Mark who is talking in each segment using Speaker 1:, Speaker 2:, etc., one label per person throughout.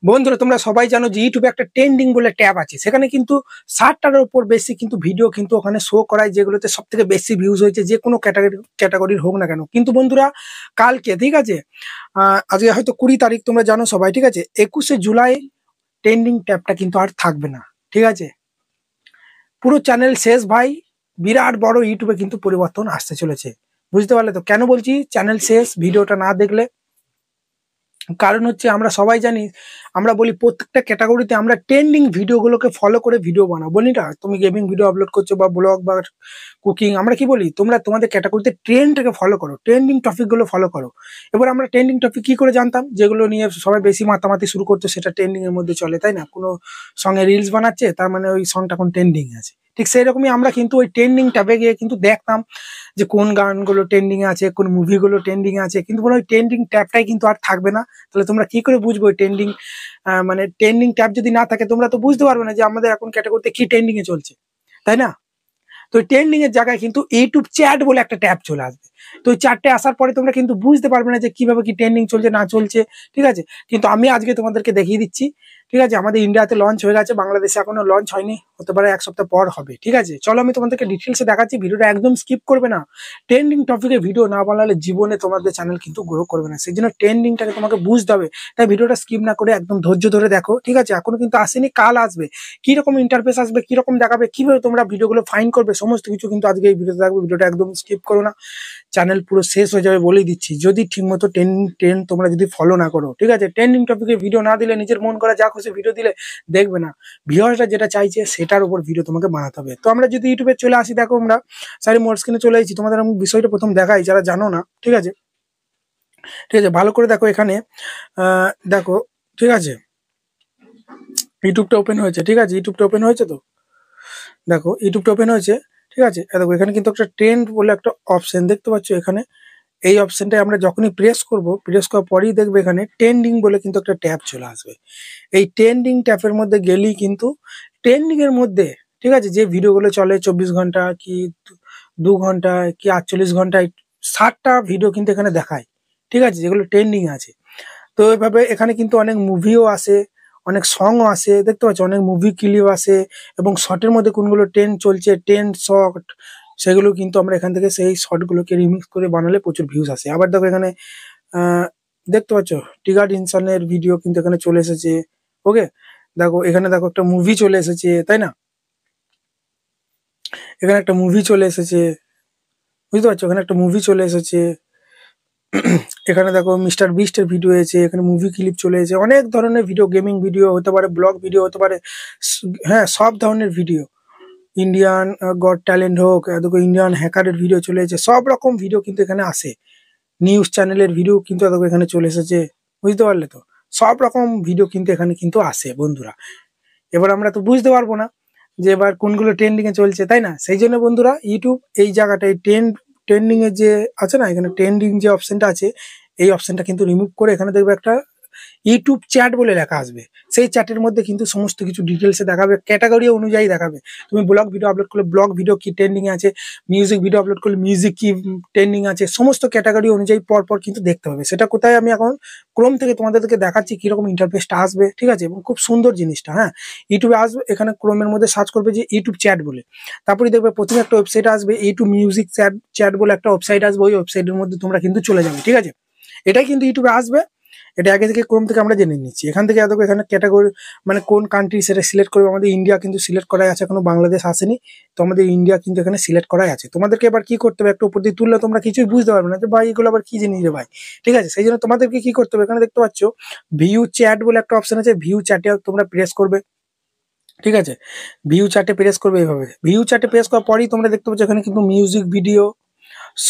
Speaker 1: বন্ধুরা তোমরা সবাই জানো যে ইউটিউবে একটা ট্রেন্ডিং বলে ট্যাব আছে, সেখানে কিন্তু 60টার উপর বেশি কিন্তু ভিডিও কিন্তু ওখানে শো করায়, যেগুলোতে সব থেকে বেশি ভিউজ হয়েছে, যে কোনো ক্যাটাগরির হোক না কেন। কিন্তু বন্ধুরা কালকে, ঠিক আছে, আজকে হয়তো 20 তারিখ, তোমরা জানো সবাই, ঠিক আছে, 21শে জুলাই ট্রেন্ডিং ট্যাবটা কিন্তু আর থাকবে না, ঠিক আছে। পুরো চ্যানেল শেষ ভাই, বিরাট বড় ইউটিউবে কিন্তু পরিবর্তন আসতে চলেছে, বুঝতে পারলে তো কেন বলছি চ্যানেল শেষ? ভিডিওটা না দেখলে কারণ হচ্ছে, আমরা সবাই জানি, আমরা বলি প্রত্যেকটা ক্যাটাগরিতে আমরা ট্রেন্ডিং ভিডিওগুলোকে ফলো করে ভিডিও বানাও, বলি না? তুমি গেমিং ভিডিও আপলোড করছো বা ব্লগ বা কুকিং, আমরা কি বলি, তোমরা তোমাদের ক্যাটাগরিতে ট্রেন্ডটাকে ফলো করো, ট্রেন্ডিং টপিকগুলো ফলো করো। এবার আমরা ট্রেন্ডিং টপিক কি করে জানতাম? যেগুলো নিয়ে সবাই বেশি মাতামাতি শুরু করতো, সেটা ট্রেন্ডিং এর মধ্যে চলে, তাই না? কোনো সঙ্গে রিলস বানাচ্ছে, তার মানে ওই সংটা এখন ট্রেন্ডিং আছে। ঠিক সেই রকমই আমরা কিন্তু ওই ট্রেন্ডিং ট্যাবে গিয়ে কিন্তু দেখতাম যে কোন গানগুলো ট্রেন্ডিং আছে, কোন মুভিগুলো ট্রেন্ডিং আছে, কিন্তু ওই ট্রেন্ডিং ট্যাবটাই কিন্তু আর থাকবে না। তাহলে তোমরা কি করে বুঝবো ট্রেন্ডিং, মানে ট্রেন্ডিং ট্যাব যদি না থাকে তোমরা তো বুঝতে পারবে না যে আমাদের এখন ক্যাটাগরিতে কি ট্রেন্ডিং এ চলছে, তাই না? তো ট্রেন্ডিং এর জায়গায় কিন্তু ইউটিউব চ্যাট বলে একটা ট্যাব চলে আসবে। তো ওই চ্যাটে আসার পরে তোমরা কিন্তু বুঝতে পারবে না যে কিভাবে কি ট্রেন্ডিং চলছে না চলছে, ঠিক আছে। কিন্তু আমি আজকে তোমাদেরকে দেখিয়ে দিচ্ছি, ঠিক আছে। আমাদের ইন্ডিয়াতে লঞ্চ হয়ে গেছে, বাংলাদেশে এখনো লঞ্চ হয়নি, হতে পারে 1 সপ্তাহ পর হবে, ঠিক আছে। চলো আমি তোমাদেরকে ডিটেলসে দেখাচ্ছি, ভিডিওটা একদম স্কিপ করবে না। ট্রেন্ডিং টপিকে ভিডিও না বানালে জীবনে তোমাদের চ্যানেল কিন্তু গ্রো করবে না, সেই জন্য ট্রেন্ডিংটাকে তোমাকে বুঝতে হবে। তাই ভিডিওটা স্কিপ না করে একদম ধৈর্য ধরে দেখো, ঠিক আছে। এখনো কিন্তু আসেনি, কাল আসবে। কিরকম ইন্টারফেস আসবে, কিরকম দেখাবে, কিভাবে তোমরা ভিডিওগুলো ফাইন করবে, সমস্ত কিছু কিন্তু আজকে এই ভিডিওতে থাকবে। ভিডিওটা একদম স্কিপ করো না, চ্যানেল পুরো শেষ হয়ে যাবে বলেই দিচ্ছি, যদি ঠিকমতো ট্রেন্ড তোমরা যদি ফলো না করো, ঠিক আছে। ট্রেন্ডিং টপিকে ভিডিও না দিলে, নিজের মন করা যা খুশি ভিডিও দিলে দেখবে না। ভিউয়ার্সরা যেটা চাইছে সেটার উপর ভিডিও তোমাকে বানাতে হবে। তো আমরা যদি ইউটিউবে চলে আসি, দেখো আমরা সারি মোর স্ক্রিনে চলে এসেছি, তোমাদের আমি বিষয়টা প্রথম দেখাই যারা জানো না, ঠিক আছে। ঠিক আছে, ভালো করে দেখো এখানে, দেখো, ঠিক আছে, ইউটিউবটা ওপেন হয়েছে, ঠিক আছে। ইউটিউবটা ওপেন হয়েছে, তো দেখো ইউটিউবটা ওপেন হয়েছে, ঠিক আছে। দেখো এখানে কিন্তু একটা ট্রেন্ড বলে একটা অপশন দেখতে পাচ্ছ এখানে। এই অপশনটাই আমরা যখনই প্রেস করব, প্রেস করার পরেই দেখবে এখানে ট্রেন্ডিং বলে কিন্তু একটা ট্যাব চলে আসবে। এই ট্রেন্ডিং ট্যাবের মধ্যে গেলেই কিন্তু ট্রেন্ডিং এর মধ্যে, ঠিক আছে, যে ভিডিওগুলো চলে 24 ঘন্টা কি 2 ঘন্টা কি 48 ঘন্টায়, 60টা ভিডিও কিন্তু এখানে দেখায়, ঠিক আছে, যেগুলো ট্রেন্ডিং আছে। তো এইভাবে এখানে কিন্তু অনেক মুভিও আসে, অনেক সংও আসে, দেখতে পাচ্ছ অনেক মুভি ক্লিপ আসে, এবং শর্টের মধ্যে কোনগুলো ট্রেন্ড চলছে, ট্রেন্ড শর্ট, সেগুলো কিন্তু আমরা এখান থেকে সেই শর্টগুলোকে রিমিক্স করে বানালে প্রচুর ভিউজ আসে। আবার দেখো এখানে দেখতে পাচ্ছ টিগার্ড ইনসানের ভিডিও কিন্তু এখানে চলে এসেছে, ওকে। দেখো এখানে, দেখো একটা মুভি চলে এসেছে, তাই না? এখানে একটা মুভি চলে এসেছে, বুঝতে পারছো, এখানে একটা মুভি চলে এসেছে। এখানে দেখো মিস্টার বিস্টের ভিডিও এসেছে, এখানে মুভি ক্লিপ চলে এসেছে, অনেক ধরনের ভিডিও, গেমিং ভিডিও হতে পারে, ব্লগ ভিডিও হতে পারে, হ্যাঁ সব ধরনের ভিডিও, ইন্ডিয়ান গড ট্যালেন্ট হোক, দেখো ইন্ডিয়ান হ্যাকারের ভিডিও চলে এসেছে, সব রকম ভিডিও কিন্তু এখানে আসে। নিউজ চ্যানেলের ভিডিও কিন্তু দেখো এখানে চলে এসেছে, বুঝতে পারলে তো? সব রকম ভিডিও কিন্তু এখানে কিন্তু আসে বন্ধুরা। এবার আমরা তো বুঝতে পারবো না যে এবার কোনগুলো ট্রেন্ডিং এ চলছে, তাই না? সেই জন্য বন্ধুরা ইউটিউব এই জায়গাটায় ট্রেন্ডিং এর যে আছে না, এখানে ট্রেন্ডিং যে অপশনটা আছে, এই অপশনটা কিন্তু রিমুভ করে এখানে দেখবে একটা ইউটিউব চ্যাট বলে লেখা আসবে। সেই চ্যাটের মধ্যে কিন্তু সমস্ত কিছু ডিটেলসে দেখাবে, ক্যাটাগরি অনুযায়ী দেখাবে। তুমি ব্লগ ভিডিও আপলোড করলে ব্লগ ভিডিও কি ট্রেন্ডিং এ আছে, মিউজিক ভিডিও আপলোড করলে মিউজিক কি ট্রেন্ডিং আছে, সমস্ত ক্যাটাগরি অনুযায়ী পরপর কিন্তু দেখতে হবে। সেটা কোথায় আমি এখন ক্রোম থেকে তোমাদেরকে দেখাচ্ছি কিরকম ইন্টারফেসটা আসবে, ঠিক আছে, এবং খুব সুন্দর জিনিসটা। হ্যাঁ, ইউটিউবে আসবে, এখানে ক্রোমের মধ্যে সার্চ করবে যে ইউটিউব চ্যাট বলে, তারপরে দেখবে প্রথমে একটা ওয়েবসাইট আসবে, ইউটিউব মিউজিক চ্যাট বলে একটা ওয়েবসাইট আসবে। ওই ওয়েবসাইটের মধ্যে তোমরা কিন্তু চলে যাবে, ঠিক আছে। এটাই কিন্তু ইউটিউবে আসবে, এটা আগে থেকে ক্রোম থেকে আমরা জেনে নিচ্ছি। এখান থেকে দেখো এখানে ক্যাটাগরি, মানে কোন কান্ট্রি সেটা সিলেক্ট করবে। আমাদের ইন্ডিয়া কিন্তু সিলেক্ট করাই আছে, এখনো বাংলাদেশ আসেনি, তো আমাদের ইন্ডিয়া কিন্তু এখানে সিলেক্ট করাই আছে। তোমাদেরকে এবার কি করতে হবে, একটা উপর দিয়ে তুললে তোমরা কিছুই বুঝতে পারবে না যে ভাই এগুলো আবার কি জিনিস রে ভাই, ঠিক আছে। সেই জন্য তোমাদেরকে কি করতে হবে, এখানে দেখতে পাচ্ছ ভিউ চ্যাট বলে একটা অপশন আছে, ভিউ চ্যাটে তোমরা প্রেস করবে, ঠিক আছে। ভিউ চ্যাটে প্রেস করবে, এইভাবে ভিউ চ্যাটে প্রেস করার পরেই তোমরা দেখতে পাচ্ছ এখানে কিন্তু মিউজিক ভিডিও,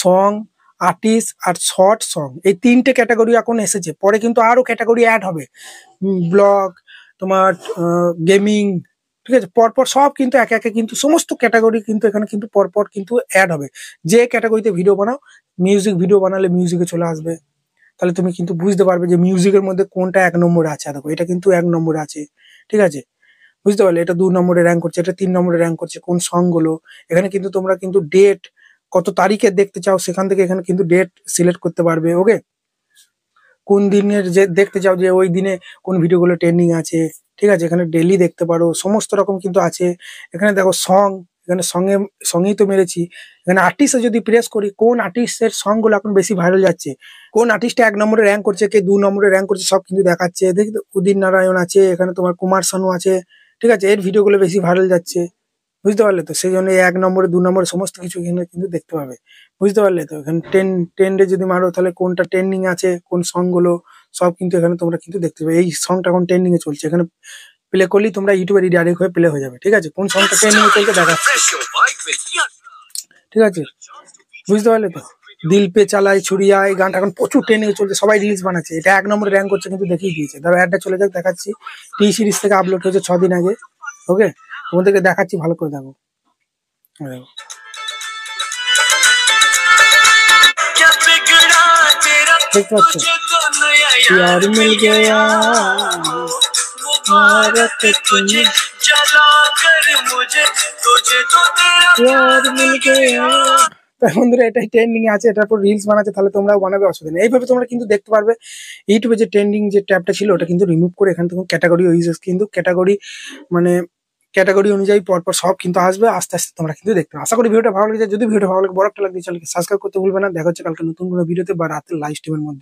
Speaker 1: সং, আর্টিস্ট আর শর্ট সং, এই 3টে ক্যাটাগরি এখন এসেছে। পরে কিন্তু আরো ক্যাটাগরি অ্যাড হবে, ব্লগ, তোমার গেমিং, ঠিক আছে। পরপর সব কিন্তু একে একে কিন্তু সমস্ত ক্যাটাগরি কিন্তু এখানে কিন্তু পরপর কিন্তু অ্যাড হবে। যে ক্যাটাগরিতে ভিডিও বানাও, মিউজিক ভিডিও বানালে মিউজিকে চলে আসবে, তাহলে তুমি কিন্তু বুঝতে পারবে যে মিউজিকের মধ্যে কোনটা 1 নম্বরে আছে। দেখো এটা কিন্তু 1 নম্বরে আছে, ঠিক আছে, বুঝতে পারলে? এটা 2 নম্বরে র্যাঙ্ক করছে, এটা 3 নম্বরে র্যাঙ্ক করছে, কোন সং গুলো। এখানে কিন্তু তোমরা কিন্তু ডেট, কত তারিখে দেখতে চাও সেখান থেকে এখানে কিন্তু ডেট সিলেক্ট করতে পারবে, ওকে। কোন দিনের যে দেখতে চাও যে ওই দিনে কোন ভিডিওগুলো ট্রেন্ডিং আছে, ঠিক আছে। এখানে ডেলি দেখতে পারো, সমস্ত রকম কিন্তু আছে। এখানে দেখো সং, এখানে সঙ্গেই তো মেরেছি। এখানে আর্টিস্টে যদি প্রেস করি, কোন আর্টিস্টের সং গুলো এখন বেশি ভাইরাল যাচ্ছে, কোন আর্টিস্টে 1 নম্বরে র্যাঙ্ক করছে, কে 2 নম্বরে র্যাঙ্ক করছে, সব কিন্তু দেখাচ্ছে। দেখি উদিত নারায়ণ আছে, এখানে তোমার কুমার শানু আছে, ঠিক আছে। এর ভিডিওগুলো বেশি ভাইরাল যাচ্ছে, বুঝতে পারলে তো। সেই জন্য 1 নম্বরে 2 নম্বরে সমস্ত কিছু এখানে কিন্তু দেখতে পাবে, বুঝতে পারলে তো। এখানে ট্রেন্ডে যদি মারো তাহলে কোনটা ট্রেন্ডিং আছে, কোন সং গুলো, সব কিন্তু এখানে তোমরা কিন্তু দেখতে পাবে। এই সংটা এখন ট্রেন্ডিং এ চলছে, এখানে প্লে করলেই তোমরা ইউটিউবে ডাইরেক্ট হয়ে প্লে হয়ে যাবে, ঠিক আছে। কোন সংটা ট্রেন্ডিং এ চলছে দেখাচ্ছে, ঠিক আছে, বুঝতে পারলে তো। দিল পে চালাই ছুরিয়া, এই গানটা এখন প্রচুর ট্রেন্ডিং এ চলছে, সবাই রিলস বানাচ্ছে। এটা 1 নম্বরে র্যাঙ্ক করছে কিন্তু দেখিয়ে দিয়েছে। ধরো অ্যাডটা চলে যাক, দেখাচ্ছি। টি সিরিজ থেকে আপলোড হয়েছে 6 দিন আগে, ওকে। তোমাদেরকে দেখাচ্ছি, ভালো করে দেখো। দেখতে পাচ্ছ, प्यार मिल गया भारत तुझे जला कर मुझे तुझे तो तेरा प्यार मिल गया। বন্ধুরা এটাই ট্রেন্ডিং এ আছে, এটার উপর রিলস বানাচ্ছে, তাহলে তোমরাও বানাবে, অসুবিধা নেই। এইভাবে তোমরা কিন্তু দেখতে পারবে ইউটিউবে যে ট্রেন্ডিং যে ট্যাবটা ছিল ওটা কিন্তু রিমুভ করে এখান থেকে ক্যাটাগরি ওয়াইজ কিন্তু ক্যাটাগরি মানে ক্যাটাগরি অনুযায়ী পরপর সব কিন্তু আসবে, আস্তে আস্তে তোমরা কিন্তু দেখতে পাবে। আশা করি ভিডিওটা ভালো লেগেছে। যদি ভিডিও ভালো লাগে, বড় একটা লাইক দিয়ে চ্যানেলকে সাবস্ক্রাইব করতে ভুলবে না। দেখা হচ্ছে কালকে নতুন কোনো ভিডিওতে বা রাতের লাইভ স্ট্রিমের মধ্যে।